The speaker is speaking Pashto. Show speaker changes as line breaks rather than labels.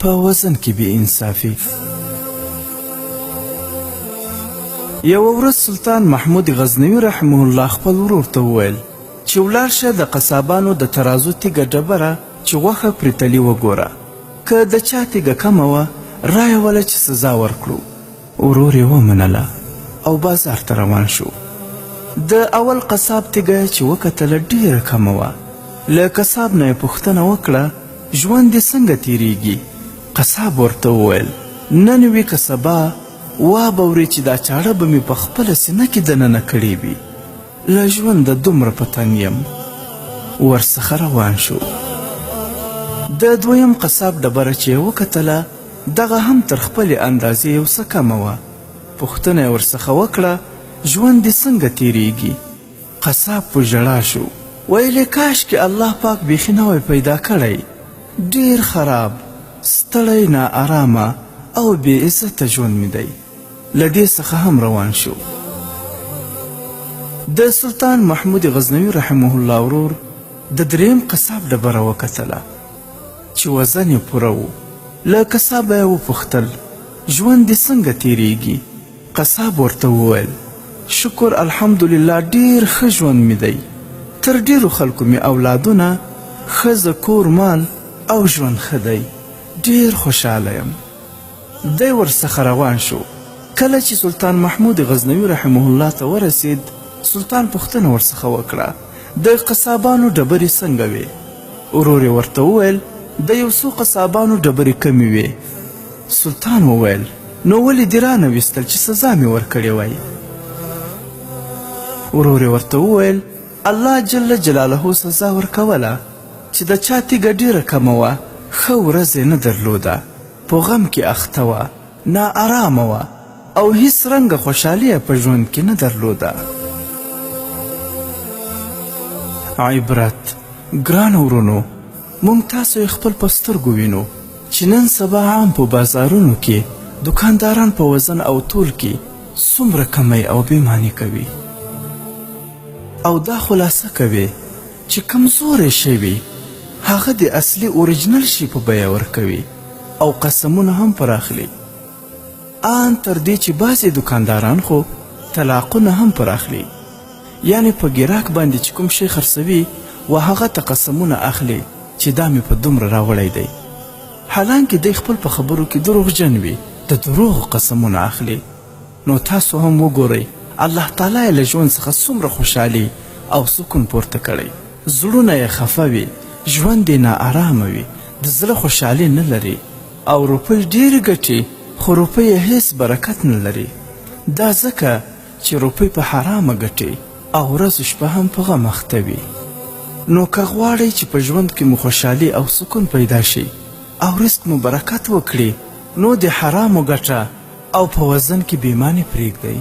په وزن کې بې انصافي. یوه ورځ سلطان محمود غزنوي رحمه الله خپل ورور ته وویل چې ولاړ شه د قصابانو د ترازو تیږه ډبره چې غوښه پرې تلي وګوره، که د چا تیږه کمه وه رایه وله چې سزا ورکړو. ورور یې ومنله او بازار ته روان شو. د اول قصاب تیږه چې وکتله ډیره کمه وه. له قصاب نه یې پوښتنه وکړه ژوند دې څنګه تیریږي؟ قصاب ورته وویل نن وي که سبا وابورې چې دا چاړه به مې په خپله سینه کې دننه کړې وي. له ژونده دومره په تنګ یم. ورڅخه روان شو. د دویم قصاب ډبره چې یې وکتله دغه هم تر خپلې اندازې یو څه کمه وه. پوښتنه یې ورڅخه وکړه ژوند دې څنګه تیریږي؟ قصاب په ژړا شو. ویلې کاشکې الله پاک بیخي نوی پیدا کړی. ډیر خراب، ستړی، ناارامه او بې عزته ژوند مې دی. له دې څخه هم روان شو. د سلطان محمود غزنوي رحمه الله ورور د دریم قصاب ډبره وکتله چې وزن یې پوره و. له قصابه یې وپوښتل ژوند دې څنګه تیریږي؟ قصاب ورته وویل شکر الحمدلله ډیر ښه ژوند مې دی. تر ډیرو خلکو مې اولادونه، ښځه، کور، مال او ژوند ښه دی. ډیر خوشحاله یم. دی ورڅخه روان شو. کله چې سلطان محمود غزنوي رحمه الله ته ورسید سلطان پوښتنه ورڅخه وکړه د قصابانو ډبرې څنګه وې؟ ورور یې ورته وویل د یو څو قصابانو ډبرې کمې وې. سلطان وویل نو ولې دې رانه ویستل چې سزا مې ورکړې وای؟ ورور یې ورته وویل الله جل جلاله سزا ورکوله چې د چا تیږه ډیره کمه وه، ښه ورځ یې نه درلوده، په غم کې اخته وه، ناارامه وه او هیڅ رنګه خوشحالي یې په ژوند کې نه درلوده. عبرت. ګرانو ورونو، موږ تاسو یې خپل په سترګو وینو چې نن سبا عام په بازارونو کې دکانداران په وزن او تول کې څومره کمی او بېماني کوي او دا خلاصه کوي چې کمزوری شی وي هغه د اصلي اوریجنل شي په بیه ورکوي او قسمونه هم پراخلي. آن تر دې چې بعضې دکانداران خو طلاقونه هم پراخلي، یعنی په ګراک باندې چې کوم شی خرڅوي و هغه ته قسمونه اخلي چې دا مې په دومره راوړی دی، حالانکه دی خپل په خبرو کې دروغجن وي، د دروغو قسمونه اخلي. نو تاسو هم وګورئ الله تعالی یې له ژوند څخه څومره خوشحالي او سکون پورته کړی. زړونه یې خفه وي، ژوند یې ناارامه وي، د زړه خوشحالي نه لري او روپۍ ډېرې ګټي خو روپۍ یې هیڅ برکت نه لري. دا ځکه چې روپۍ په حرامه ګټي او ورځ شپه هم په غم اخته وي. نو که غواړئ چې په ژوند کې مو خوشحالي او سکون پیدا شي او رزق مو برکت وکړي نو د حرامو ګټه او په وزن کې بېماني پرېږدئ.